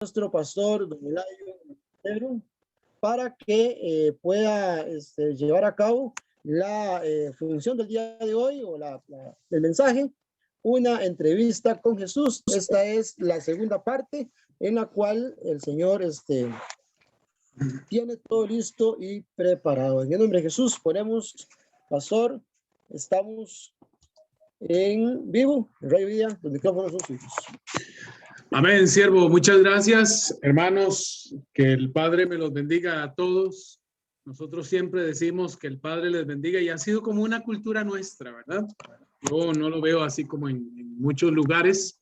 nuestro pastor, don Eladio Pedro, para que pueda llevar a cabo la función del día de hoy o el mensaje, una entrevista con Jesús. Esta es la segunda parte en la cual el Señor tiene todo listo y preparado. En el nombre de Jesús ponemos, pastor, estamos en vivo, en Radio Vida, los micrófonos son suyos. Amén, siervo. Muchas gracias, hermanos. Que el Padre me los bendiga a todos. Nosotros siempre decimos que el Padre les bendiga y ha sido como una cultura nuestra, ¿verdad? Yo no lo veo así como en muchos lugares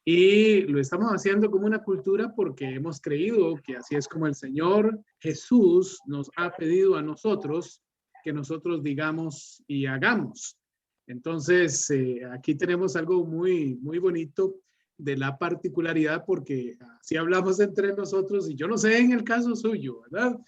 y lo estamos haciendo como una cultura porque hemos creído que así es como el Señor Jesús nos ha pedido a nosotros que nosotros digamos y hagamos. Entonces, aquí tenemos algo muy, muy bonito de la particularidad, porque así hablamos entre nosotros y yo no sé en el caso suyo, ¿verdad?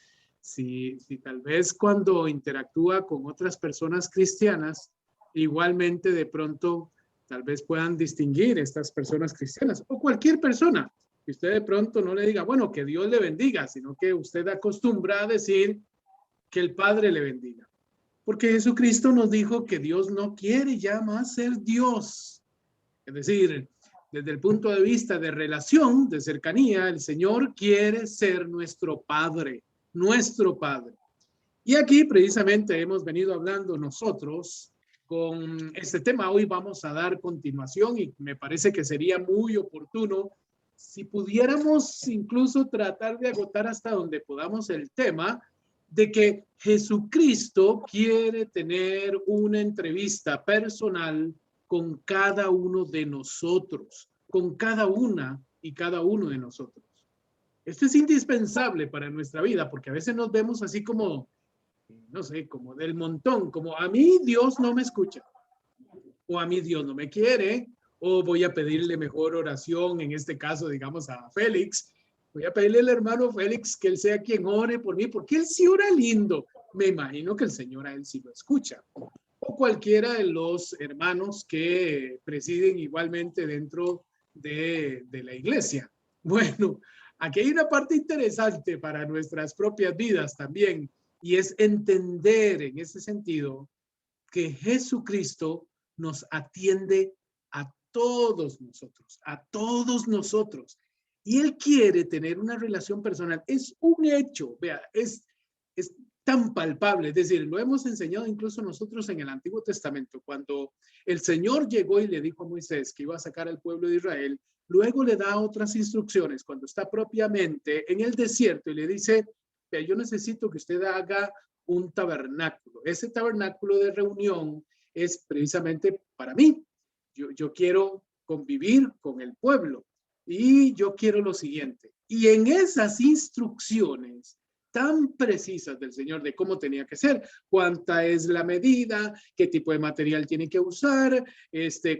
Si tal vez cuando interactúa con otras personas cristianas, igualmente de pronto tal vez puedan distinguir estas personas cristianas o cualquier persona que usted de pronto no le diga, bueno, que Dios le bendiga, sino que usted acostumbra a decir que el Padre le bendiga. Porque Jesucristo nos dijo que Dios no quiere ya más ser Dios. Es decir, desde el punto de vista de relación, de cercanía, el Señor quiere ser nuestro Padre, nuestro Padre. Y aquí precisamente hemos venido hablando nosotros con este tema. Hoy vamos a dar continuación y me parece que sería muy oportuno si pudiéramos incluso tratar de agotar hasta donde podamos el tema de que Jesucristo quiere tener una entrevista personal con cada uno de nosotros, con cada una y cada uno de nosotros. Esto es indispensable para nuestra vida, porque a veces nos vemos así como, no sé, como del montón, como a mí Dios no me escucha, o a mí Dios no me quiere, o voy a pedirle mejor oración, en este caso, digamos, a Félix. Voy a pedirle al hermano Félix que él sea quien ore por mí, porque él sí ora lindo. Me imagino que el Señor a él sí lo escucha. O cualquiera de los hermanos que presiden igualmente dentro de la iglesia. Bueno, aquí hay una parte interesante para nuestras propias vidas también, y es entender en ese sentido que Jesucristo nos atiende a todos nosotros, a todos nosotros. Y Él quiere tener una relación personal. Es un hecho, vea, es tan palpable. Es decir, lo hemos enseñado incluso nosotros en el Antiguo Testamento. Cuando el Señor llegó y le dijo a Moisés que iba a sacar al pueblo de Israel, luego le da otras instrucciones cuando está propiamente en el desierto y le dice, vea, yo necesito que usted haga un tabernáculo. Ese tabernáculo de reunión es precisamente para mí. Yo quiero convivir con el pueblo y yo quiero lo siguiente. Y en esas instrucciones tan precisas del Señor de cómo tenía que ser, cuánta es la medida, qué tipo de material tiene que usar,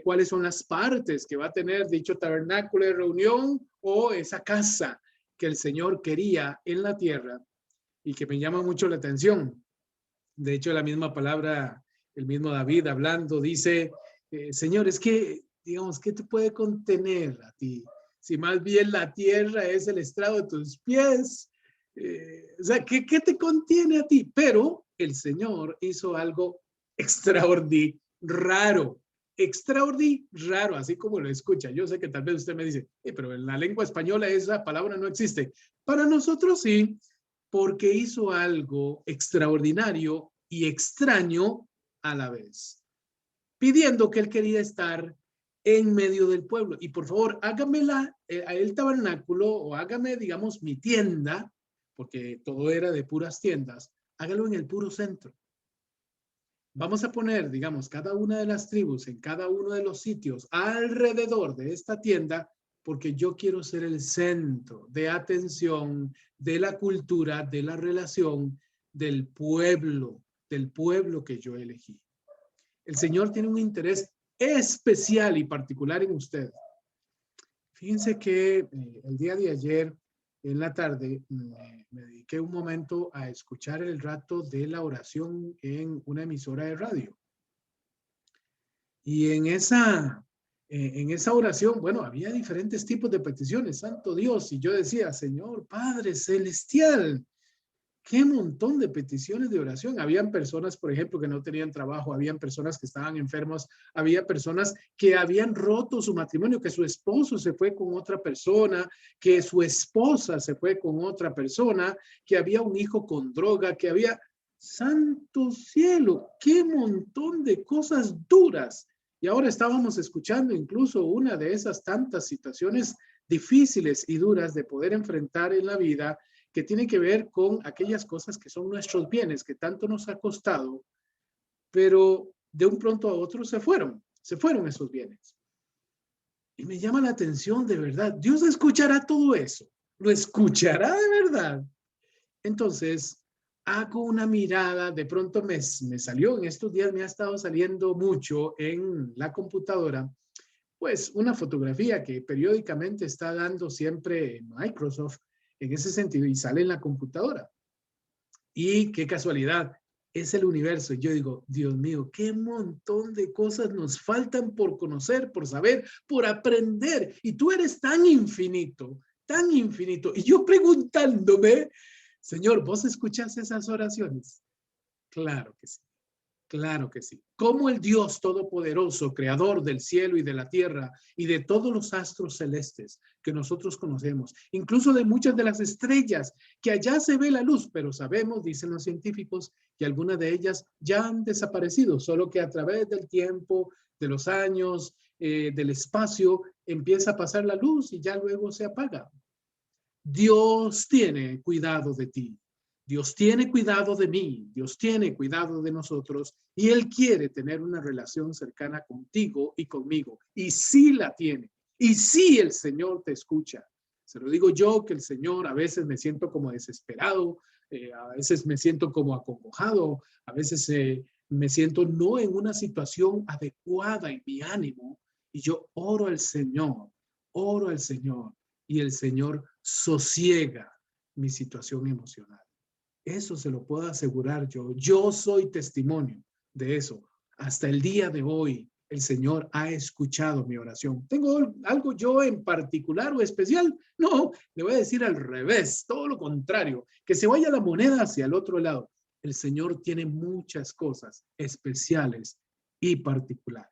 cuáles son las partes que va a tener dicho tabernáculo de reunión o esa casa que el Señor quería en la tierra y que me llama mucho la atención. De hecho, la misma palabra, el mismo David hablando, dice, Señor, es que, digamos, ¿qué te puede contener a ti? Si más bien la tierra es el estrado de tus pies. O sea, ¿qué te contiene a ti? Pero el Señor hizo algo extraordinario, raro, así como lo escucha. Yo sé que tal vez usted me dice, pero en la lengua española esa palabra no existe. Para nosotros sí, porque hizo algo extraordinario y extraño a la vez, pidiendo que él quería estar en medio del pueblo. Y por favor, hágame el tabernáculo o hágame, digamos, mi tienda, porque todo era de puras tiendas, hágalo en el puro centro. Vamos a poner, digamos, cada una de las tribus en cada uno de los sitios alrededor de esta tienda, porque yo quiero ser el centro de atención, de la cultura, de la relación del pueblo que yo elegí. El Señor tiene un interés especial y particular en usted. Fíjense que el día de ayer, en la tarde, me dediqué un momento a escuchar el rato de la oración en una emisora de radio. Y en esa en esa oración, bueno, había diferentes tipos de peticiones, santo Dios, y yo decía, Señor Padre Celestial, qué montón de peticiones de oración. Habían personas, por ejemplo, que no tenían trabajo, habían personas que estaban enfermos, había personas que habían roto su matrimonio, que su esposo se fue con otra persona, que su esposa se fue con otra persona, que había un hijo con droga, que había, santo cielo, qué montón de cosas duras. Y ahora estábamos escuchando incluso una de esas tantas situaciones difíciles y duras de poder enfrentar en la vida, que tiene que ver con aquellas cosas que son nuestros bienes, que tanto nos ha costado, pero de un pronto a otro se fueron esos bienes. Y me llama la atención de verdad, Dios escuchará todo eso, lo escuchará de verdad. Entonces, hago una mirada, de pronto me salió, en estos días me ha estado saliendo mucho en la computadora, pues una fotografía que periódicamente está dando siempre Microsoft en ese sentido y sale en la computadora. Y qué casualidad, es el universo. Y yo digo, Dios mío, qué montón de cosas nos faltan por conocer, por saber, por aprender. Y tú eres tan infinito, tan infinito. Y yo preguntándome, Señor, ¿vos escuchás esas oraciones? Claro que sí. Claro que sí. Como el Dios Todopoderoso, creador del cielo y de la tierra y de todos los astros celestes que nosotros conocemos, incluso de muchas de las estrellas, que allá se ve la luz, pero sabemos, dicen los científicos, que algunas de ellas ya han desaparecido, solo que a través del tiempo, de los años, del espacio, empieza a pasar la luz y ya luego se apaga. Dios tiene cuidado de ti. Dios tiene cuidado de mí, Dios tiene cuidado de nosotros y Él quiere tener una relación cercana contigo y conmigo. Y sí la tiene. Y sí el Señor te escucha. Se lo digo yo, que el Señor a veces me siento como desesperado, a veces me siento como acongojado, a veces me siento no en una situación adecuada en mi ánimo. Y yo oro al Señor y el Señor sosiega mi situación emocional. Eso se lo puedo asegurar yo. Yo soy testimonio de eso. Hasta el día de hoy, el Señor ha escuchado mi oración. ¿Tengo algo yo en particular o especial? No, le voy a decir al revés, todo lo contrario, que se vaya la moneda hacia el otro lado. El Señor tiene muchas cosas especiales y particulares.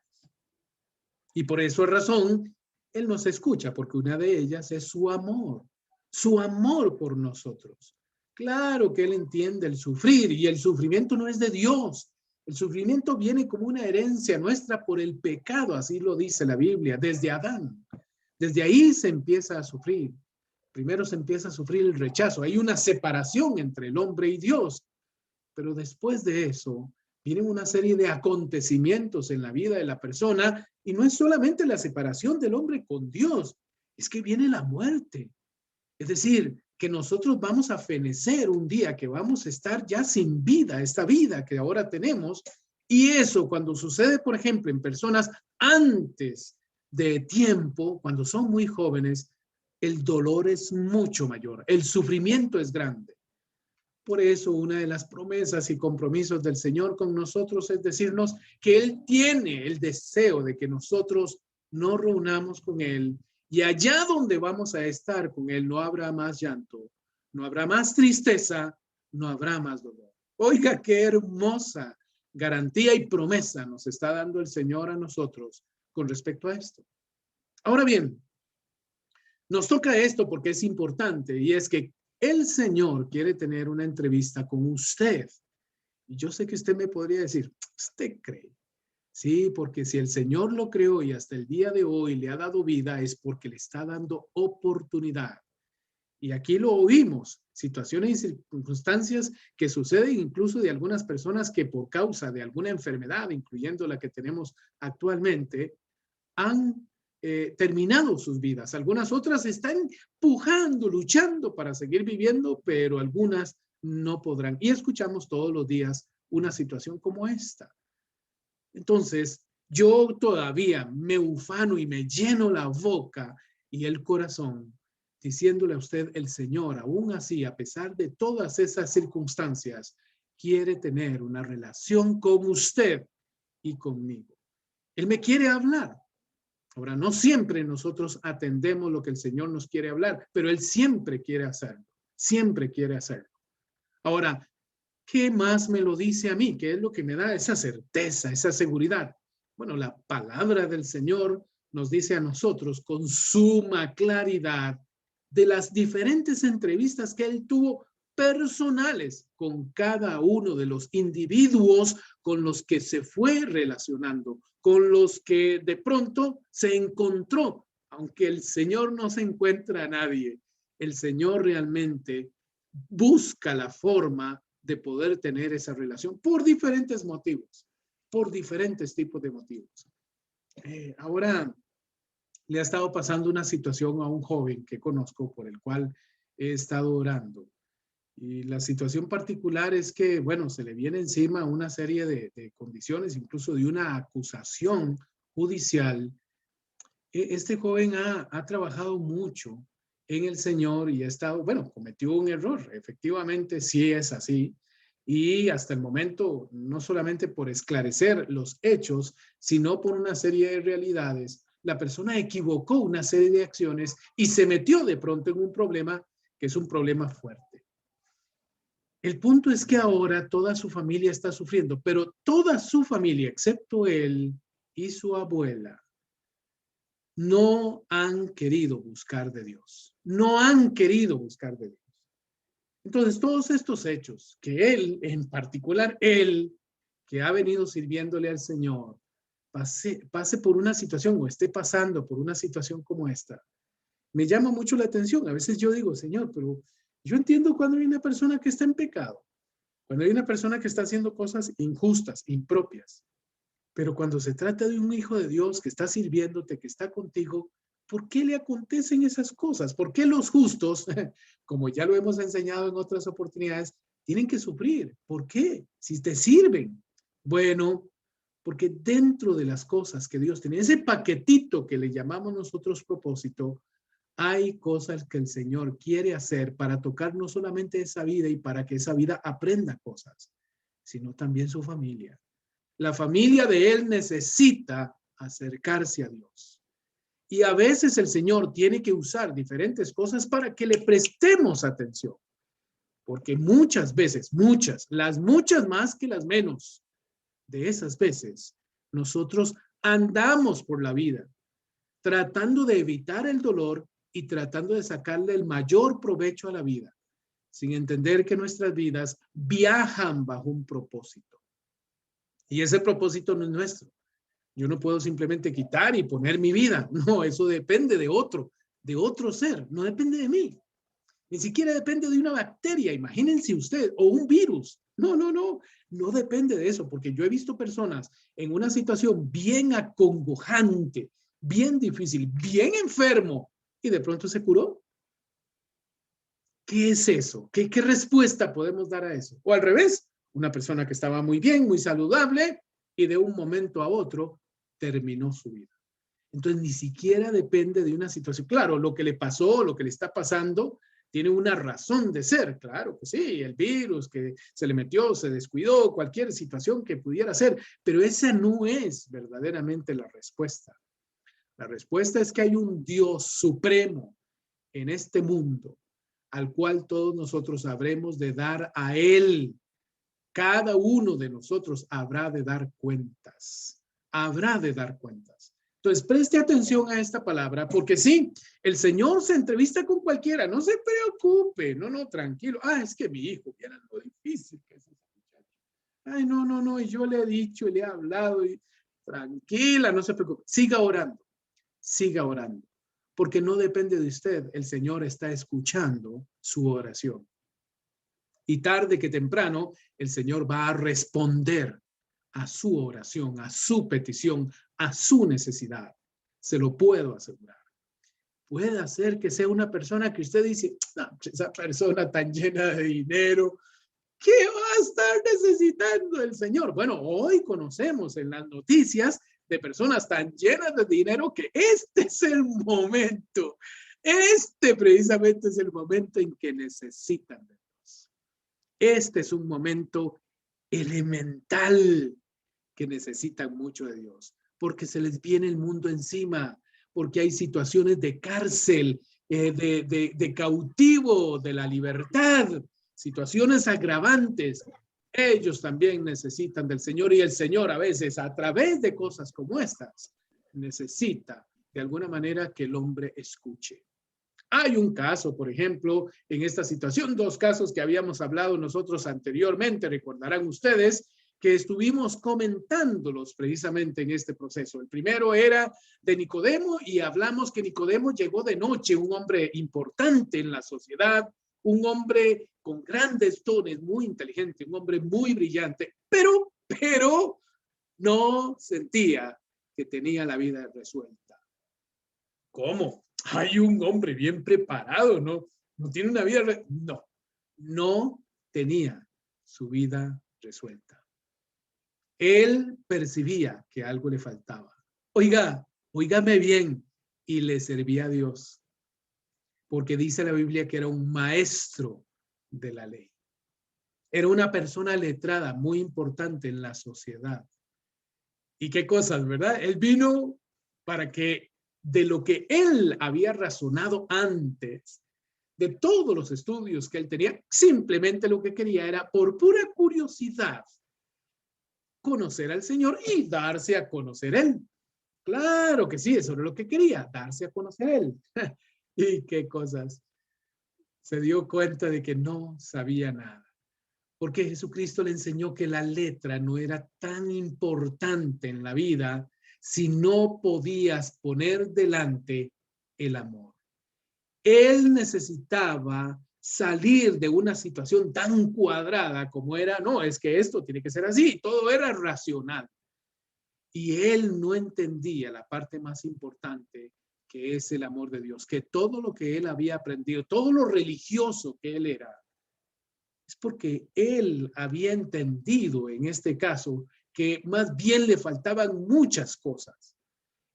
Y por eso es razón, Él nos escucha, porque una de ellas es su amor por nosotros. Claro que Él entiende el sufrir y el sufrimiento no es de Dios. El sufrimiento viene como una herencia nuestra por el pecado, así lo dice la Biblia, desde Adán. Desde ahí se empieza a sufrir. Primero se empieza a sufrir el rechazo. Hay una separación entre el hombre y Dios. Pero después de eso, vienen una serie de acontecimientos en la vida de la persona y no es solamente la separación del hombre con Dios, es que viene la muerte. Es decir, que nosotros vamos a fenecer un día, que vamos a estar ya sin vida, esta vida que ahora tenemos. Y eso cuando sucede, por ejemplo, en personas antes de tiempo, cuando son muy jóvenes, el dolor es mucho mayor, el sufrimiento es grande. Por eso una de las promesas y compromisos del Señor con nosotros es decirnos que Él tiene el deseo de que nosotros nos reunamos con Él y allá donde vamos a estar con Él no habrá más llanto, no habrá más tristeza, no habrá más dolor. Oiga, qué hermosa garantía y promesa nos está dando el Señor a nosotros con respecto a esto. Ahora bien, nos toca esto porque es importante y es que el Señor quiere tener una entrevista con usted. Y yo sé que usted me podría decir, ¿usted cree? Sí, porque si el Señor lo creó y hasta el día de hoy le ha dado vida, es porque le está dando oportunidad. Y aquí lo oímos, situaciones y circunstancias que suceden incluso de algunas personas que por causa de alguna enfermedad, incluyendo la que tenemos actualmente, han terminado sus vidas. Algunas otras están pujando, luchando para seguir viviendo, pero algunas no podrán. Y escuchamos todos los días una situación como esta. Entonces, yo todavía me ufano y me lleno la boca y el corazón diciéndole a usted, el Señor, aún así, a pesar de todas esas circunstancias, quiere tener una relación con usted y conmigo. Él me quiere hablar. Ahora, no siempre nosotros atendemos lo que el Señor nos quiere hablar, pero Él siempre quiere hacerlo, siempre quiere hacerlo. Ahora, ¿qué más me lo dice a mí? ¿Qué es lo que me da esa certeza, esa seguridad? Bueno, la palabra del Señor nos dice a nosotros con suma claridad de las diferentes entrevistas que Él tuvo personales con cada uno de los individuos con los que se fue relacionando, con los que de pronto se encontró, aunque el Señor no se encuentra a nadie, el Señor realmente busca la forma de poder tener esa relación por diferentes motivos, por diferentes tipos de motivos. Ahora le ha estado pasando una situación a un joven que conozco por el cual he estado orando. Y la situación particular es que, bueno, se le viene encima una serie de condiciones, incluso de una acusación judicial. Este joven ha trabajado mucho en el Señor y ha estado, bueno, cometió un error, efectivamente sí es así. Y hasta el momento, no solamente por esclarecer los hechos, sino por una serie de realidades, la persona equivocó una serie de acciones y se metió de pronto en un problema que es un problema fuerte. El punto es que ahora toda su familia está sufriendo, pero toda su familia, excepto él y su abuela, no han querido buscar de Dios. No han querido buscar de Dios. Entonces, todos estos hechos, que él, en particular él, que ha venido sirviéndole al Señor, pase por una situación o esté pasando por una situación como esta, me llama mucho la atención. A veces yo digo, Señor, pero yo entiendo cuando hay una persona que está en pecado, cuando hay una persona que está haciendo cosas injustas, impropias, pero cuando se trata de un hijo de Dios que está sirviéndote, que está contigo, ¿por qué le acontecen esas cosas? ¿Por qué los justos, como ya lo hemos enseñado en otras oportunidades, tienen que sufrir? ¿Por qué? Si te sirven. Bueno, porque dentro de las cosas que Dios tiene, ese paquetito que le llamamos nosotros propósito, hay cosas que el Señor quiere hacer para tocar no solamente esa vida y para que esa vida aprenda cosas, sino también su familia. La familia de él necesita acercarse a Dios. Y a veces el Señor tiene que usar diferentes cosas para que le prestemos atención. Porque muchas veces, las muchas más que las menos de esas veces, nosotros andamos por la vida tratando de evitar el dolor y tratando de sacarle el mayor provecho a la vida, sin entender que nuestras vidas viajan bajo un propósito. Y ese propósito no es nuestro. Yo no puedo simplemente quitar y poner mi vida. No, eso depende de otro ser. No depende de mí. Ni siquiera depende de una bacteria, imagínense usted, o un virus. No depende de eso, porque yo he visto personas en una situación bien acongojante, bien difícil, bien enfermo, y de pronto se curó. ¿Qué es eso? ¿Qué respuesta podemos dar a eso? O al revés, una persona que estaba muy bien, muy saludable, y de un momento a otro terminó su vida. Entonces, ni siquiera depende de una situación. Claro, lo que le pasó, lo que le está pasando, tiene una razón de ser. Claro que sí, el virus que se le metió, se descuidó, cualquier situación que pudiera ser, pero esa no es verdaderamente la respuesta. La respuesta es que hay un Dios supremo en este mundo al cual todos nosotros habremos de dar a Él. Cada uno de nosotros habrá de dar cuentas. Habrá de dar cuentas. Entonces, preste atención a esta palabra, porque sí, el Señor se entrevista con cualquiera, no se preocupe, no, tranquilo. Es que mi hijo, mira lo difícil que es ese muchacho. No, y yo le he dicho y le he hablado, y tranquila, no se preocupe, siga orando, porque no depende de usted, el Señor está escuchando su oración. Y tarde que temprano, el Señor va a responder a su oración, a su petición, a su necesidad. Se lo puedo asegurar. Puede ser que sea una persona que usted dice, esa persona tan llena de dinero, ¿qué va a estar necesitando el Señor? Bueno, hoy conocemos en las noticias de personas tan llenas de dinero que este es el momento. Este precisamente es el momento en que necesitan de Dios. Este es un momento elemental que necesitan mucho de Dios, porque se les viene el mundo encima. porque hay situaciones de cárcel, de cautivo, de la libertad, situaciones agravantes. Ellos también necesitan del Señor, y el Señor a veces, a través de cosas como estas, necesita de alguna manera que el hombre escuche. Hay un caso, por ejemplo, en esta situación, dos casos que habíamos hablado nosotros anteriormente, recordarán ustedes, que estuvimos comentándolos precisamente en este proceso. El primero era de Nicodemo, y hablamos que Nicodemo llegó de noche, un hombre importante en la sociedad, un hombre con grandes dones, muy inteligente, un hombre muy brillante, pero no sentía que tenía la vida resuelta. ¿Cómo? Hay un hombre bien preparado, ¿no? No tiene una vida, no tenía su vida resuelta. Él percibía que algo le faltaba. Óigame bien, y le servía a Dios, porque dice la Biblia que era un maestro de la ley. Era una persona letrada muy importante en la sociedad. ¿Y qué cosas, verdad? Él vino para que de lo que él había razonado antes, de todos los estudios que él tenía, simplemente lo que quería era, por pura curiosidad, conocer al Señor y darse a conocer él. Claro que sí, eso era lo que quería, darse a conocer él. ¿Y qué cosas? Se dio cuenta de que no sabía nada, porque Jesucristo le enseñó que la letra no era tan importante en la vida si no podías poner delante el amor. Él necesitaba salir de una situación tan cuadrada como era, no, es que esto tiene que ser así, todo era racional. Y él no entendía la parte más importante, que es el amor de Dios, que todo lo que él había aprendido, todo lo religioso que él era, es porque él había entendido en este caso que más bien le faltaban muchas cosas.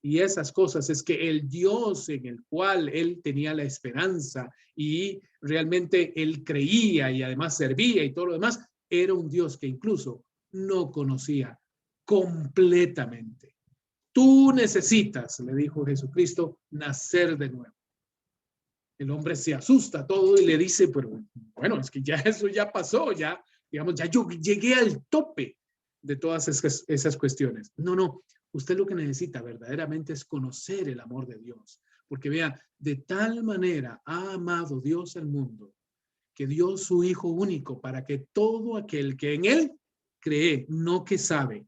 Y esas cosas es que el Dios en el cual él tenía la esperanza y realmente él creía y además servía y todo lo demás, era un Dios que incluso no conocía completamente. Tú necesitas, le dijo Jesucristo, nacer de nuevo. El hombre se asusta todo y le dice, pero bueno, es que ya eso ya pasó, ya, digamos, ya yo llegué al tope de todas esas cuestiones. No, usted lo que necesita verdaderamente es conocer el amor de Dios. Porque vea, de tal manera ha amado Dios al mundo, que dio su Hijo único para que todo aquel que en él cree, no que sabe,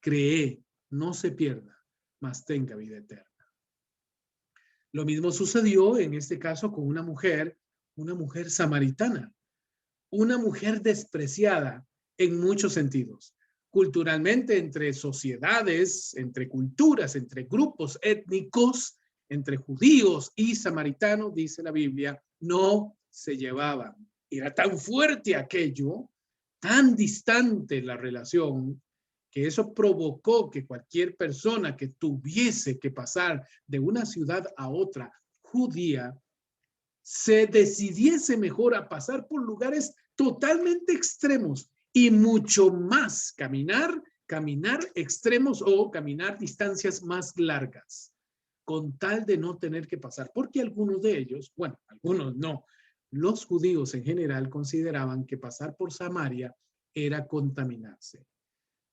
cree, no se pierda, mas tenga vida eterna. Lo mismo sucedió en este caso con una mujer samaritana, una mujer despreciada en muchos sentidos. Culturalmente, entre sociedades, entre culturas, entre grupos étnicos, entre judíos y samaritanos, dice la Biblia, no se llevaban. Era tan fuerte aquello, tan distante la relación, que eso provocó que cualquier persona que tuviese que pasar de una ciudad a otra judía se decidiese mejor a pasar por lugares totalmente extremos y mucho más caminar extremos o caminar distancias más largas, con tal de no tener que pasar, porque algunos de ellos, bueno, algunos no, los judíos en general consideraban que pasar por Samaria era contaminarse.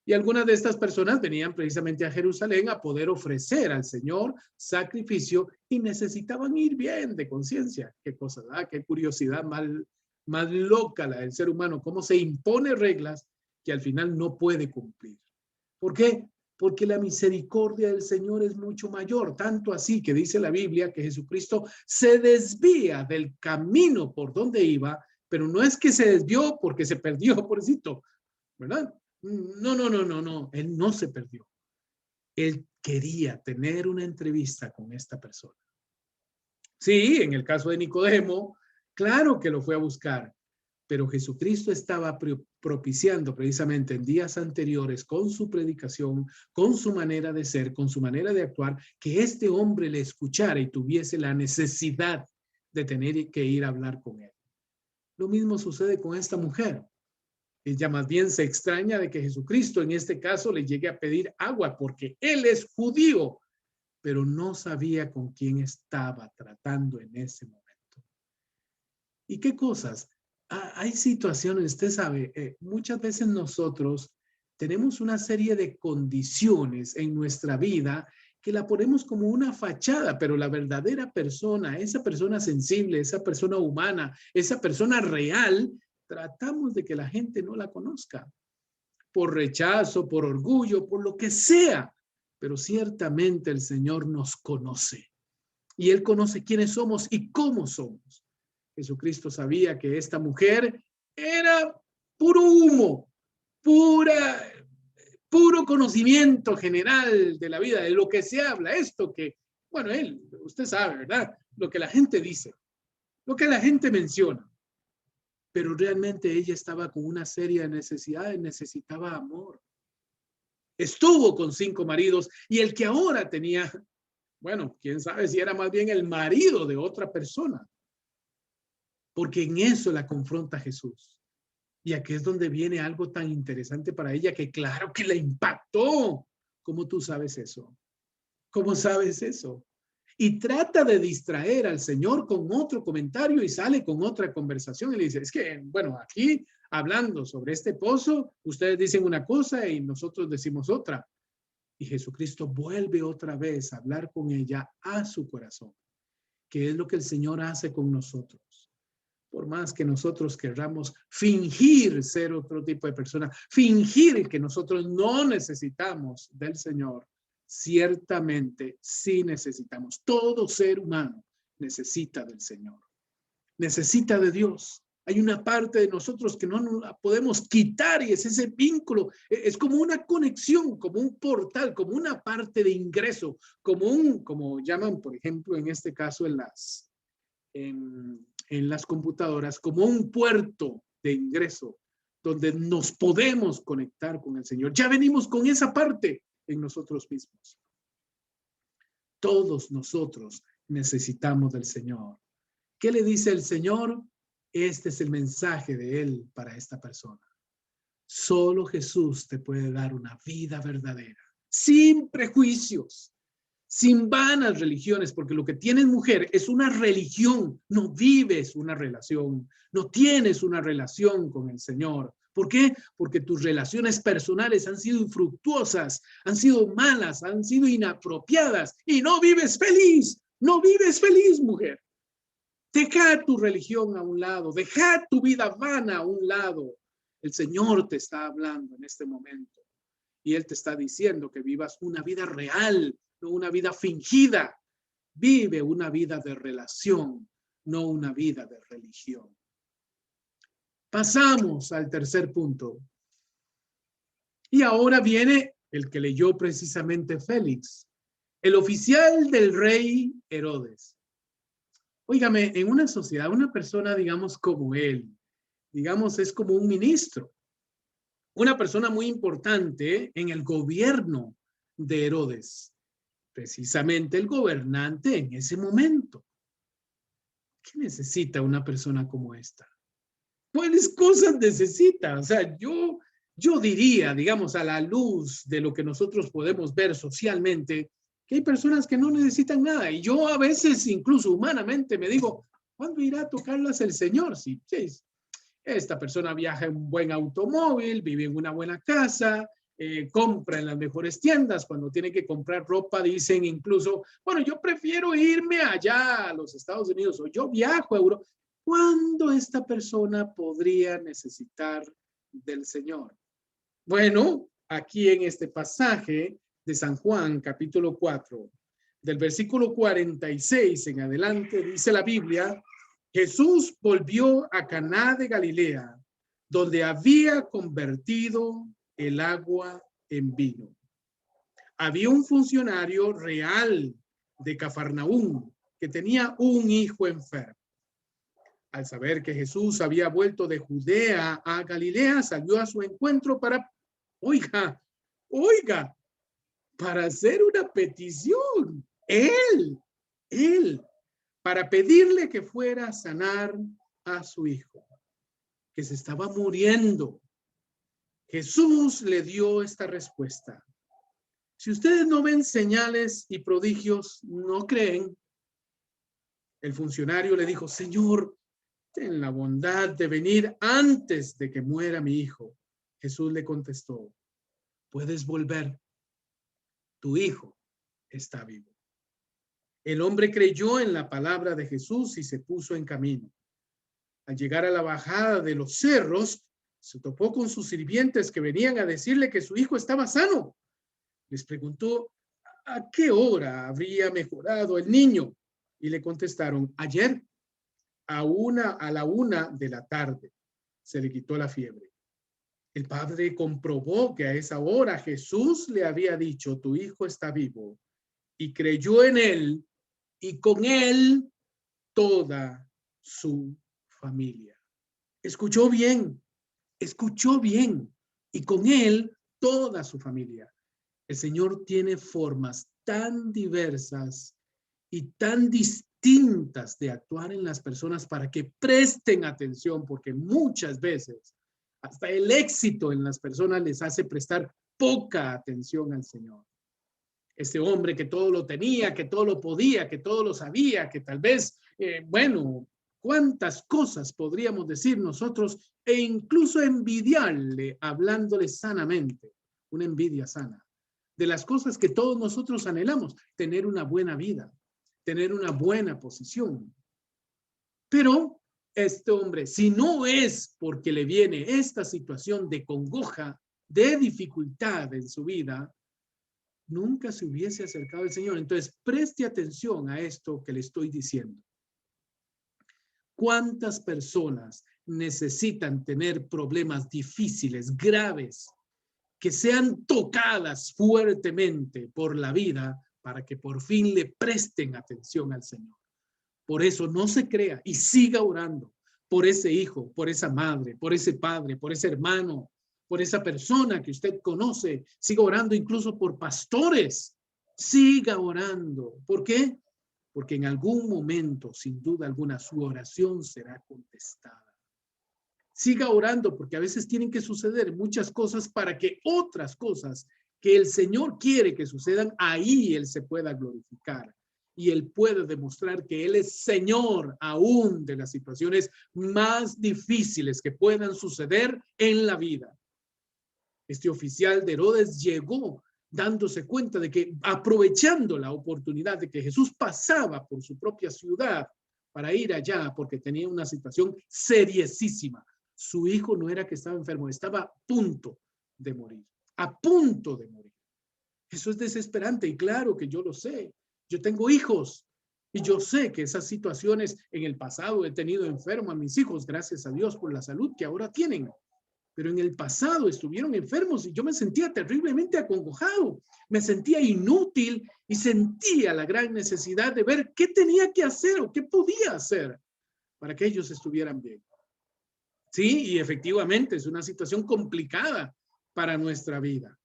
Y algunas de estas personas venían precisamente a Jerusalén a poder ofrecer al Señor sacrificio y necesitaban ir bien de conciencia. Qué cosa, ¿verdad? Qué curiosidad más loca la del ser humano, cómo se impone reglas que al final no puede cumplir. ¿Por qué? Porque la misericordia del Señor es mucho mayor, tanto así que dice la Biblia que Jesucristo se desvía del camino por donde iba, pero no es que se desvió porque se perdió, pobrecito, ¿verdad? No, él no se perdió. Él quería tener una entrevista con esta persona. Sí, en el caso de Nicodemo, claro que lo fue a buscar, pero Jesucristo estaba propiciando precisamente en días anteriores con su predicación, con su manera de ser, con su manera de actuar, que este hombre le escuchara y tuviese la necesidad de tener que ir a hablar con él. Lo mismo sucede con esta mujer. Ella más bien se extraña de que Jesucristo en este caso le llegue a pedir agua porque él es judío pero no sabía con quién estaba tratando en ese momento. ¿Y qué cosas? Hay situaciones, usted sabe, muchas veces nosotros tenemos una serie de condiciones en nuestra vida que la ponemos como una fachada, pero la verdadera persona, esa persona sensible, esa persona humana, esa persona real, tratamos de que la gente no la conozca por rechazo, por orgullo, por lo que sea. Pero ciertamente el Señor nos conoce y Él conoce quiénes somos y cómo somos. Jesucristo sabía que esta mujer era puro humo, puro conocimiento general de la vida, de lo que se habla, esto que, bueno, usted sabe, ¿verdad? Lo que la gente dice, lo que la gente menciona. Pero realmente ella estaba con una seria necesidad, necesitaba amor. Estuvo con 5 maridos y el que ahora tenía, bueno, quién sabe si era más bien el marido de otra persona. Porque en eso la confronta Jesús. Y aquí es donde viene algo tan interesante para ella que claro que la impactó. ¿Cómo tú sabes eso? ¿Cómo sabes eso? Y trata de distraer al Señor con otro comentario y sale con otra conversación y le dice, es que, bueno, aquí hablando sobre este pozo, ustedes dicen una cosa y nosotros decimos otra. Y Jesucristo vuelve otra vez a hablar con ella a su corazón, que es lo que el Señor hace con nosotros. Por más que nosotros querramos fingir ser otro tipo de persona, fingir que nosotros no necesitamos del Señor, ciertamente sí necesitamos. Todo ser humano necesita del Señor, necesita de Dios. Hay una parte de nosotros que no nos la podemos quitar y es ese vínculo, es como una conexión, como un portal, como una parte de ingreso, como llaman, por ejemplo, en este caso en las computadoras, como un puerto de ingreso donde nos podemos conectar con el Señor. Ya venimos con esa parte en nosotros mismos. Todos nosotros necesitamos del Señor. ¿Qué le dice el Señor? Este es el mensaje de Él para esta persona. Solo Jesús te puede dar una vida verdadera, sin prejuicios, sin vanas religiones, porque lo que tienes, mujer, es una religión, no vives una relación, no tienes una relación con el Señor. ¿Por qué? Porque tus relaciones personales han sido infructuosas, han sido malas, han sido inapropiadas y no vives feliz, no vives feliz, mujer. Deja tu religión a un lado, deja tu vida vana a un lado. El Señor te está hablando en este momento y Él te está diciendo que vivas una vida real, no una vida fingida. Vive una vida de relación, no una vida de religión. Pasamos al tercer punto. Y ahora viene el que leyó precisamente Félix, el oficial del rey Herodes. Óigame, en una sociedad, una persona, digamos, como él, digamos, es como un ministro, una persona muy importante en el gobierno de Herodes, precisamente el gobernante en ese momento. ¿Qué necesita una persona como esta? ¿Cuáles cosas necesita? O sea, yo diría, digamos, a la luz de lo que nosotros podemos ver socialmente, que hay personas que no necesitan nada. Y yo a veces, incluso humanamente, me digo, ¿cuándo irá a tocarlas el Señor? Si esta persona viaja en un buen automóvil, vive en una buena casa, compra en las mejores tiendas. Cuando tiene que comprar ropa, dicen incluso, bueno, yo prefiero irme allá a los Estados Unidos o yo viajo a Europa. ¿Cuándo esta persona podría necesitar del Señor? Bueno, aquí en este pasaje de San Juan, capítulo 4, del versículo 46 en adelante, dice la Biblia, Jesús volvió a Caná de Galilea, donde había convertido el agua en vino. Había un funcionario real de Cafarnaúm que tenía un hijo enfermo. Al saber que Jesús había vuelto de Judea a Galilea, salió a su encuentro para, oiga, para hacer una petición. Él, para pedirle que fuera a sanar a su hijo, que se estaba muriendo. Jesús le dio esta respuesta. Si ustedes no ven señales y prodigios, no creen. El funcionario le dijo, Señor, ten la bondad de venir antes de que muera mi hijo. Jesús le contestó, puedes volver. Tu hijo está vivo. El hombre creyó en la palabra de Jesús y se puso en camino. Al llegar a la bajada de los cerros, se topó con sus sirvientes que venían a decirle que su hijo estaba sano. Les preguntó, ¿a qué hora habría mejorado el niño? Y le contestaron, ayer, a la 1 de la tarde, se le quitó la fiebre. El padre comprobó que a esa hora Jesús le había dicho, tu hijo está vivo, y creyó en él y con él toda su familia. Escuchó bien, y con él toda su familia. El Señor tiene formas tan diversas y tan distintas de actuar en las personas para que presten atención, porque muchas veces hasta el éxito en las personas les hace prestar poca atención al Señor. Este hombre que todo lo tenía, que todo lo podía, que todo lo sabía, que tal vez, cuántas cosas podríamos decir nosotros e incluso envidiarle hablándole sanamente, una envidia sana, de las cosas que todos nosotros anhelamos, tener una buena vida, tener una buena posición. Pero este hombre, si no es porque le viene esta situación de congoja, de dificultad en su vida, nunca se hubiese acercado al Señor. Entonces, preste atención a esto que le estoy diciendo. ¿Cuántas personas necesitan tener problemas difíciles, graves, que sean tocadas fuertemente por la vida para que por fin le presten atención al Señor? Por eso no se crea y siga orando por ese hijo, por esa madre, por ese padre, por ese hermano, por esa persona que usted conoce. Siga orando incluso por pastores. Siga orando. ¿Por qué? Porque en algún momento, sin duda alguna, su oración será contestada. Siga orando porque a veces tienen que suceder muchas cosas para que otras cosas que el Señor quiere que sucedan, ahí Él se pueda glorificar. Y Él puede demostrar que Él es Señor aún de las situaciones más difíciles que puedan suceder en la vida. Este oficial de Herodes llegó dándose cuenta de que, aprovechando la oportunidad de que Jesús pasaba por su propia ciudad para ir allá porque tenía una situación seriosísima. Su hijo no era que estaba enfermo, estaba a punto de morir, a punto de morir. Eso es desesperante y claro que yo lo sé. Yo tengo hijos y yo sé que esas situaciones en el pasado he tenido enfermo a mis hijos, gracias a Dios por la salud que ahora tienen. Pero en el pasado estuvieron enfermos y yo me sentía terriblemente acongojado, me sentía inútil y sentía la gran necesidad de ver qué tenía que hacer o qué podía hacer para que ellos estuvieran bien. Sí, y efectivamente es una situación complicada para nuestra vida,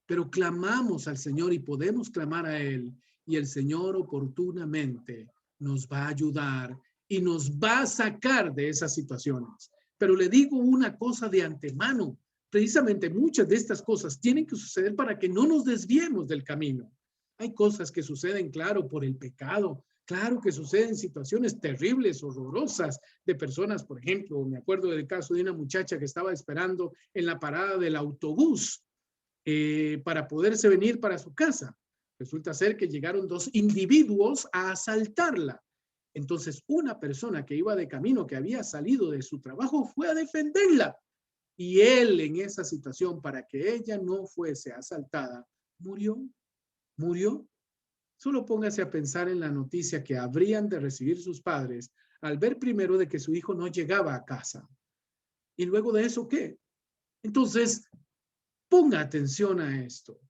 pero clamamos al Señor y podemos clamar a Él y el Señor oportunamente nos va a ayudar y nos va a sacar de esas situaciones. Pero le digo una cosa de antemano, precisamente muchas de estas cosas tienen que suceder para que no nos desviemos del camino. Hay cosas que suceden, claro, por el pecado, claro que suceden situaciones terribles, horrorosas de personas, por ejemplo, me acuerdo del caso de una muchacha que estaba esperando en la parada del autobús para poderse venir para su casa. Resulta ser que llegaron 2 individuos a asaltarla. Entonces, una persona que iba de camino, que había salido de su trabajo, fue a defenderla. Y él, en esa situación, para que ella no fuese asaltada, murió. Solo póngase a pensar en la noticia que habrían de recibir sus padres al ver primero de que su hijo no llegaba a casa. Y luego de eso, ¿qué? Entonces, ponga atención a esto.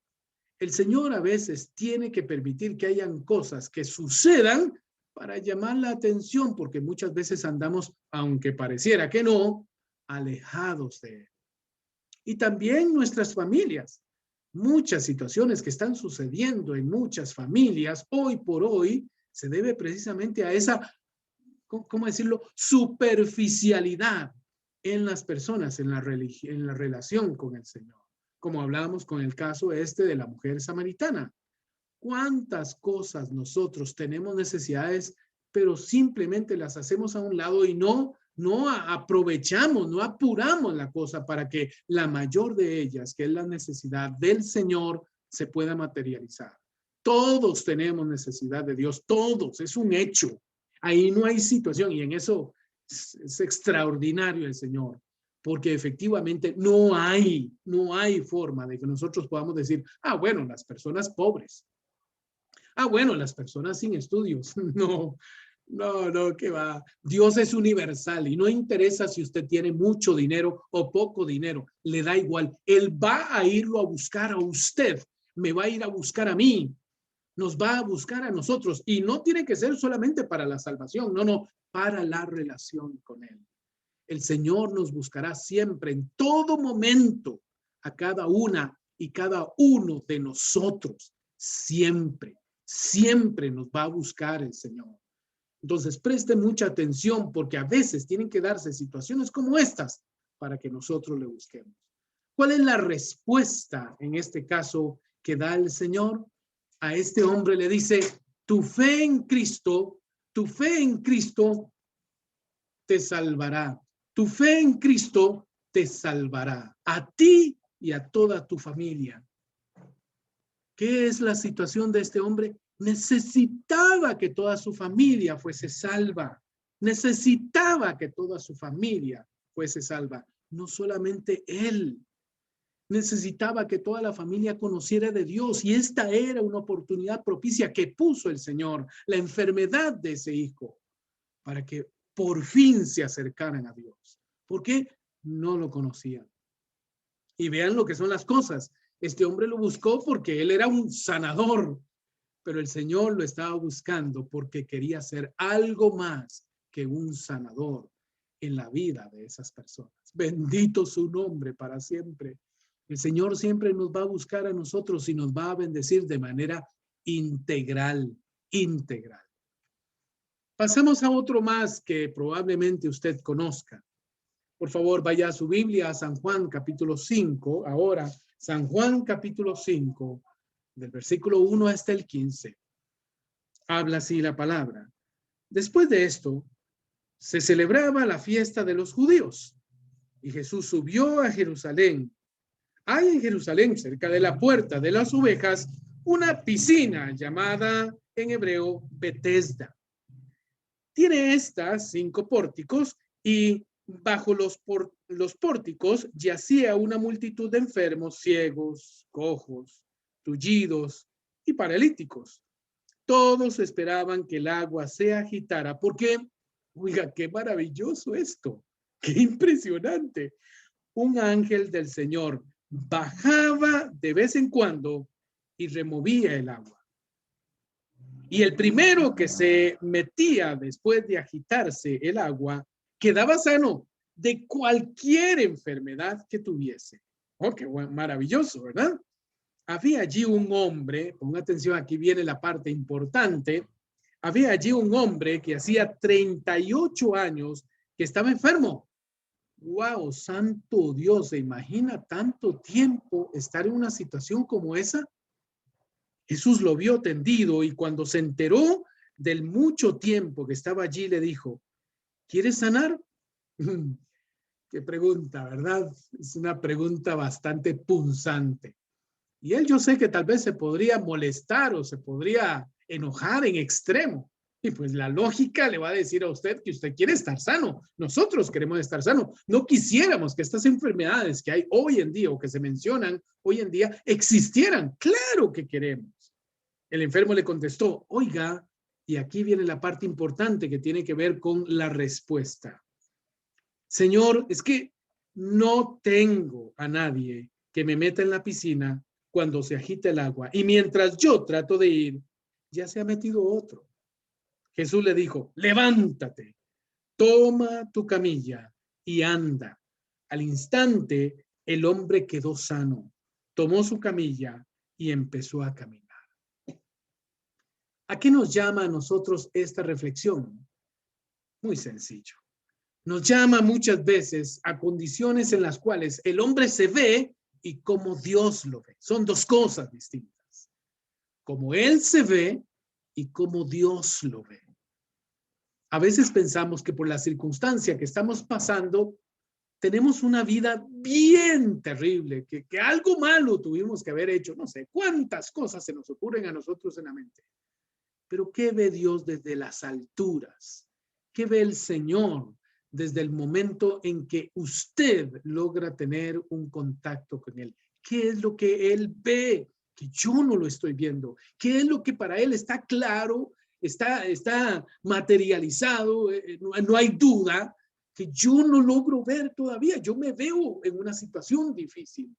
El Señor a veces tiene que permitir que hayan cosas que sucedan para llamar la atención, porque muchas veces andamos, aunque pareciera que no, alejados de Él. Y también nuestras familias. Muchas situaciones que están sucediendo en muchas familias hoy por hoy se debe precisamente a esa, ¿cómo decirlo?, superficialidad en las personas, en la relación con el Señor. como hablábamos con el caso de la mujer samaritana. ¿Cuántas cosas nosotros tenemos necesidades, pero simplemente las hacemos a un lado y no aprovechamos, no apuramos la cosa para que la mayor de ellas, que es la necesidad del Señor, se pueda materializar? Todos tenemos necesidad de Dios, todos, es un hecho. Ahí no hay situación, y en eso es extraordinario el Señor, porque efectivamente no hay forma de que nosotros podamos decir, bueno, las personas pobres, bueno, las personas sin estudios. No, que va. Dios es universal y no interesa si usted tiene mucho dinero o poco dinero, le da igual. Él va a irlo a buscar a usted, me va a ir a buscar a mí, nos va a buscar a nosotros, y no tiene que ser solamente para la salvación, no, para la relación con Él. El Señor nos buscará siempre, en todo momento, a cada una y cada uno de nosotros. Siempre nos va a buscar el Señor. Entonces, preste mucha atención, porque a veces tienen que darse situaciones como estas para que nosotros le busquemos. ¿Cuál es la respuesta en este caso que da el Señor? A este hombre le dice, tu fe en Cristo te salvará. Tu fe en Cristo te salvará a ti y a toda tu familia. ¿Qué es la situación de este hombre? Necesitaba que toda su familia fuese salva. Necesitaba que toda su familia fuese salva. No solamente él. Necesitaba que toda la familia conociera de Dios, y esta era una oportunidad propicia que puso el Señor, la enfermedad de ese hijo, para que por fin se acercaran a Dios. ¿Por qué? No lo conocían. Y vean lo que son las cosas. Este hombre lo buscó porque él era un sanador, pero el Señor lo estaba buscando porque quería ser algo más que un sanador en la vida de esas personas. Bendito su nombre para siempre. El Señor siempre nos va a buscar a nosotros y nos va a bendecir de manera integral. Pasamos a otro más que probablemente usted conozca. Por favor, vaya a su Biblia a San Juan capítulo 5. Ahora, San Juan capítulo 5, del versículo 1 hasta el 15. Habla así la palabra. Después de esto, se celebraba la fiesta de los judíos, y Jesús subió a Jerusalén. Hay en Jerusalén, cerca de la puerta de las ovejas, una piscina llamada en hebreo Betesda. Tiene estas 5 pórticos, y bajo los pórticos yacía una multitud de enfermos, ciegos, cojos, tullidos y paralíticos. Todos esperaban que el agua se agitara, porque, oiga, qué maravilloso esto, qué impresionante. Un ángel del Señor bajaba de vez en cuando y removía el agua. Y el primero que se metía después de agitarse el agua quedaba sano de cualquier enfermedad que tuviese. Oh, qué maravilloso, ¿verdad? Había allí un hombre, ponga atención, aquí viene la parte importante. Había allí un hombre que hacía 38 años que estaba enfermo. ¡Wow! Santo Dios, ¿se imagina tanto tiempo estar en una situación como esa? Jesús lo vio tendido, y cuando se enteró del mucho tiempo que estaba allí, le dijo, ¿quieres sanar? Qué pregunta, ¿verdad? Es una pregunta bastante punzante. Y él, yo sé que tal vez se podría molestar o se podría enojar en extremo. Y pues la lógica le va a decir a usted que usted quiere estar sano. Nosotros queremos estar sano. No quisiéramos que estas enfermedades que hay hoy en día o que se mencionan hoy en día existieran. Claro que queremos. El enfermo le contestó, oiga, y aquí viene la parte importante que tiene que ver con la respuesta. Señor, es que no tengo a nadie que me meta en la piscina cuando se agita el agua, y mientras yo trato de ir, ya se ha metido otro. Jesús le dijo, levántate, toma tu camilla y anda. Al instante, el hombre quedó sano, tomó su camilla y empezó a caminar. ¿A qué nos llama a nosotros esta reflexión? Muy sencillo. Nos llama muchas veces a condiciones en las cuales el hombre se ve y cómo Dios lo ve. Son dos cosas distintas. Cómo Él se ve y cómo Dios lo ve. A veces pensamos que por la circunstancia que estamos pasando, tenemos una vida bien terrible, que algo malo tuvimos que haber hecho. No sé cuántas cosas se nos ocurren a nosotros en la mente. Pero ¿qué ve Dios desde las alturas? ¿Qué ve el Señor desde el momento en que usted logra tener un contacto con Él? ¿Qué es lo que Él ve que yo no lo estoy viendo? ¿Qué es lo que para Él está claro, está materializado? No hay duda que yo no logro ver todavía. Yo me veo en una situación difícil.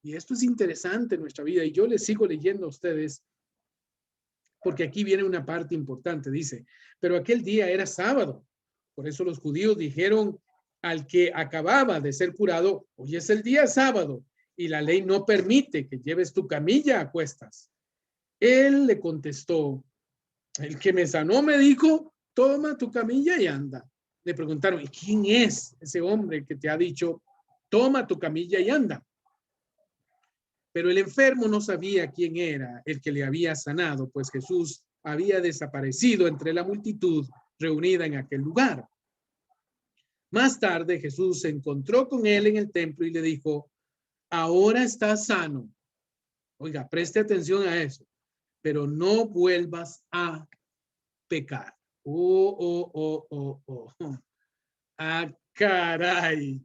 Y esto es interesante en nuestra vida. Y yo les sigo leyendo a ustedes, porque aquí viene una parte importante. Dice, pero aquel día era sábado. Por eso los judíos dijeron al que acababa de ser curado, hoy es el día sábado y la ley no permite que lleves tu camilla a cuestas. Él le contestó, el que me sanó me dijo, toma tu camilla y anda. Le preguntaron, ¿y quién es ese hombre que te ha dicho, toma tu camilla y anda? Pero el enfermo no sabía quién era el que le había sanado, pues Jesús había desaparecido entre la multitud reunida en aquel lugar. Más tarde Jesús se encontró con él en el templo y le dijo, ahora estás sano. Oiga, preste atención a eso, pero no vuelvas a pecar. Ah, caray.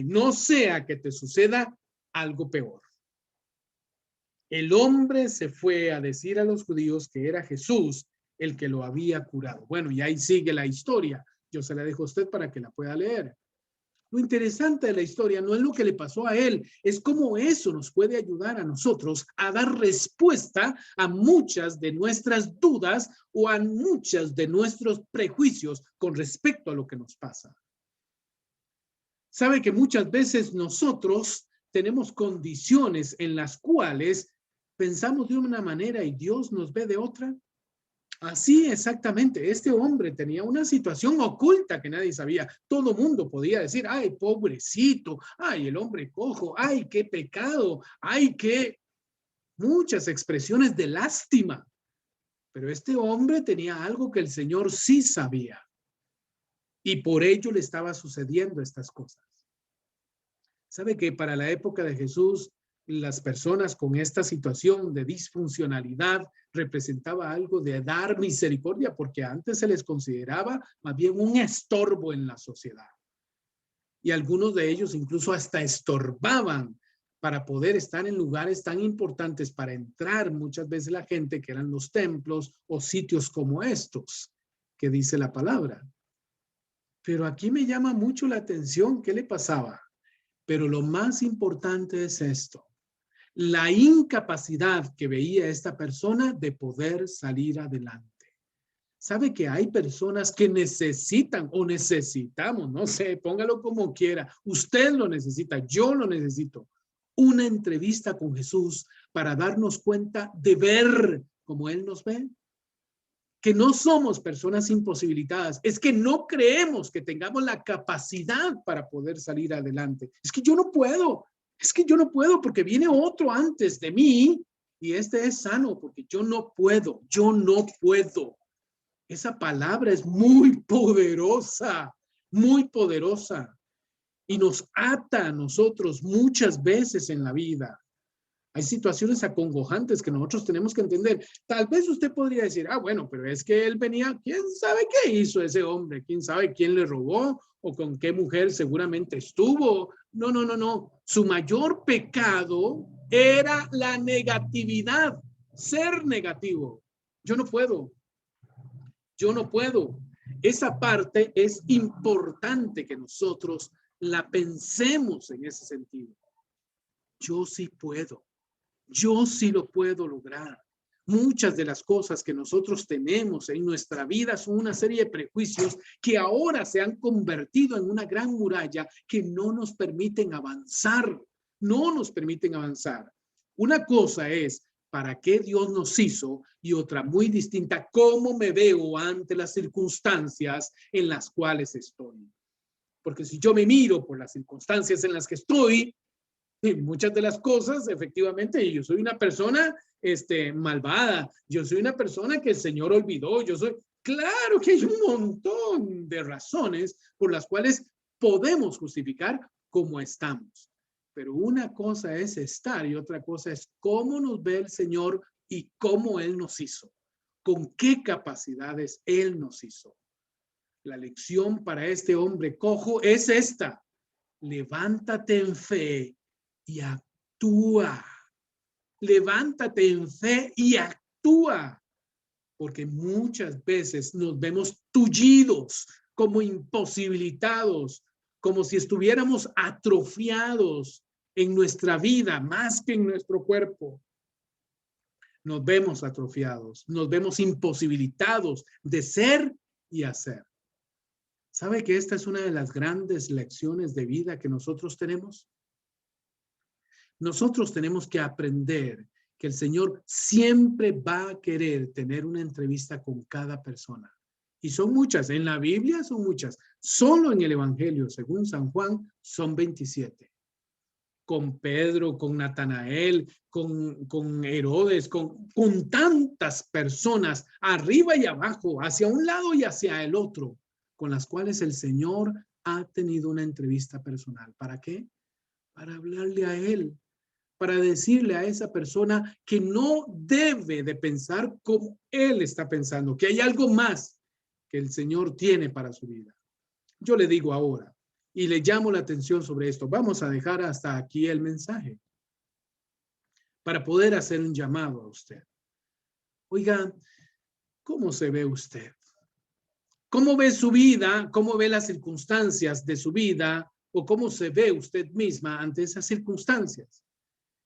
No sea que te suceda algo peor. El hombre se fue a decir a los judíos que era Jesús el que lo había curado. Bueno, y ahí sigue la historia. Yo se la dejo a usted para que la pueda leer. Lo interesante de la historia no es lo que le pasó a él, es cómo eso nos puede ayudar a nosotros a dar respuesta a muchas de nuestras dudas o a muchas de nuestros prejuicios con respecto a lo que nos pasa. Sabe que muchas veces nosotros tenemos condiciones en las cuales pensamos de una manera y Dios nos ve de otra. Así exactamente, este hombre tenía una situación oculta que nadie sabía. Todo mundo podía decir, ay, pobrecito, ay, el hombre cojo, ay, qué pecado, ay, qué muchas expresiones de lástima. Pero este hombre tenía algo que el Señor sí sabía. Y por ello le estaba sucediendo estas cosas. ¿Sabe que para la época de Jesús, las personas con esta situación de disfuncionalidad representaba algo de dar misericordia, porque antes se les consideraba más bien un estorbo en la sociedad? Y algunos de ellos incluso hasta estorbaban para poder estar en lugares tan importantes para entrar muchas veces la gente, que eran los templos o sitios como estos, que dice la palabra. Pero aquí me llama mucho la atención qué le pasaba. Pero lo más importante es esto, la incapacidad que veía esta persona de poder salir adelante. ¿Sabe que hay personas que necesitan o necesitamos, no sé, póngalo como quiera, usted lo necesita, yo lo necesito, una entrevista con Jesús para darnos cuenta de ver como Él nos ve? Que no somos personas imposibilitadas, es que no creemos que tengamos la capacidad para poder salir adelante. Es que yo no puedo porque viene otro antes de mí y este es sano, porque yo no puedo. Esa palabra es muy poderosa y nos ata a nosotros muchas veces en la vida. Hay situaciones acongojantes que nosotros tenemos que entender. Tal vez usted podría decir, bueno, pero es que él venía, ¿quién sabe qué hizo ese hombre? ¿Quién sabe quién le robó? ¿O con qué mujer seguramente estuvo? No. Su mayor pecado era la negatividad, ser negativo. Yo no puedo. Esa parte es importante que nosotros la pensemos en ese sentido. Yo sí puedo. Yo sí lo puedo lograr. Muchas de las cosas que nosotros tenemos en nuestra vida son una serie de prejuicios que ahora se han convertido en una gran muralla que no nos permiten avanzar. Una cosa es para qué Dios nos hizo y otra muy distinta, cómo me veo ante las circunstancias en las cuales estoy. Porque si yo me miro por las circunstancias en las que estoy, muchas de las cosas, efectivamente, yo soy una persona malvada, yo soy una persona que el Señor olvidó, claro que hay un montón de razones por las cuales podemos justificar cómo estamos. Pero una cosa es estar y otra cosa es cómo nos ve el Señor y cómo Él nos hizo, con qué capacidades Él nos hizo. La lección para este hombre cojo es esta: levántate en fe y actúa. Levántate en fe y actúa. Porque muchas veces nos vemos tullidos, como imposibilitados, como si estuviéramos atrofiados en nuestra vida más que en nuestro cuerpo. Nos vemos atrofiados, nos vemos imposibilitados de ser y hacer. ¿Sabe que esta es una de las grandes lecciones de vida que nosotros tenemos? Nosotros tenemos que aprender que el Señor siempre va a querer tener una entrevista con cada persona. Y son muchas, en la Biblia son muchas. Solo en el Evangelio, según San Juan, son 27. Con Pedro, con Natanael, con Herodes, con tantas personas, arriba y abajo, hacia un lado y hacia el otro, con las cuales el Señor ha tenido una entrevista personal. ¿Para qué? Para hablarle a Él, para decirle a esa persona que no debe de pensar como Él está pensando, que hay algo más que el Señor tiene para su vida. Yo le digo ahora, y le llamo la atención sobre esto, vamos a dejar hasta aquí el mensaje para poder hacer un llamado a usted. Oiga, ¿cómo se ve usted? ¿Cómo ve su vida? ¿Cómo ve las circunstancias de su vida? ¿O cómo se ve usted misma ante esas circunstancias?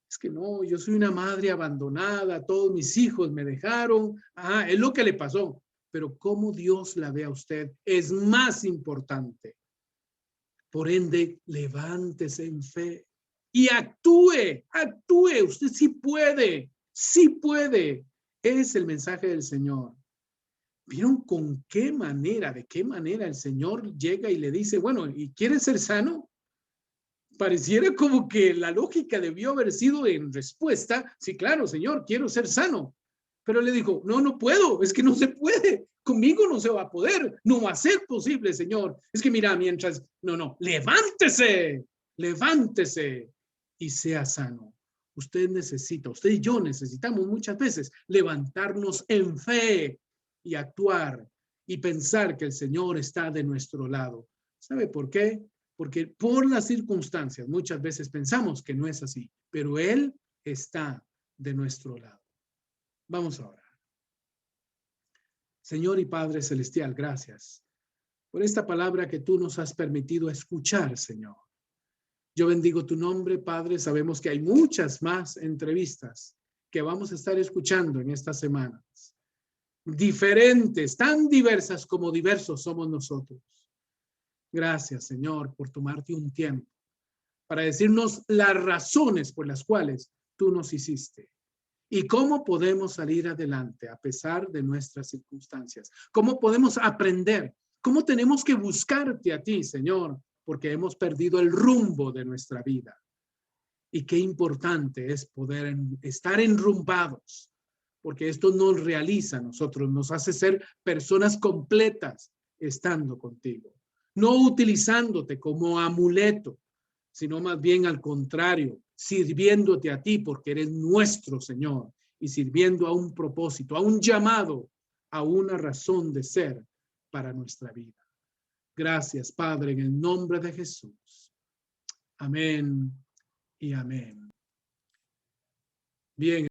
Es que no, yo soy una madre abandonada, todos mis hijos me dejaron, es lo que le pasó. Pero cómo Dios la ve a usted es más importante. Por ende, levántese en fe y actúe, usted sí puede, sí puede. Es el mensaje del Señor. ¿Vieron con qué manera, de qué manera el Señor llega y le dice, bueno, ¿y quieres ser sano? Pareciera como que la lógica debió haber sido en respuesta, sí, claro, Señor, quiero ser sano. Pero le dijo, no puedo, es que no se puede, conmigo no se va a poder, no va a ser posible, Señor. Es que mira, mientras, levántese y sea sano. Usted y yo necesitamos muchas veces levantarnos en fe y actuar y pensar que el Señor está de nuestro lado. ¿Sabe por qué? Porque por las circunstancias muchas veces pensamos que no es así, pero Él está de nuestro lado. Vamos a orar. Señor y Padre Celestial, gracias por esta palabra que tú nos has permitido escuchar, Señor. Yo bendigo tu nombre, Padre. Sabemos que hay muchas más entrevistas que vamos a estar escuchando en estas semanas. Diferentes, tan diversas como diversos somos nosotros. Gracias, Señor, por tomarte un tiempo para decirnos las razones por las cuales tú nos hiciste y cómo podemos salir adelante a pesar de nuestras circunstancias. Cómo podemos aprender, cómo tenemos que buscarte a ti, Señor, porque hemos perdido el rumbo de nuestra vida. Y qué importante es poder estar enrumbados, porque esto nos realiza a nosotros, nos hace ser personas completas estando contigo. No utilizándote como amuleto, sino más bien al contrario, sirviéndote a ti porque eres nuestro Señor y sirviendo a un propósito, a un llamado, a una razón de ser para nuestra vida. Gracias, Padre, en el nombre de Jesús. Amén y amén. Bien.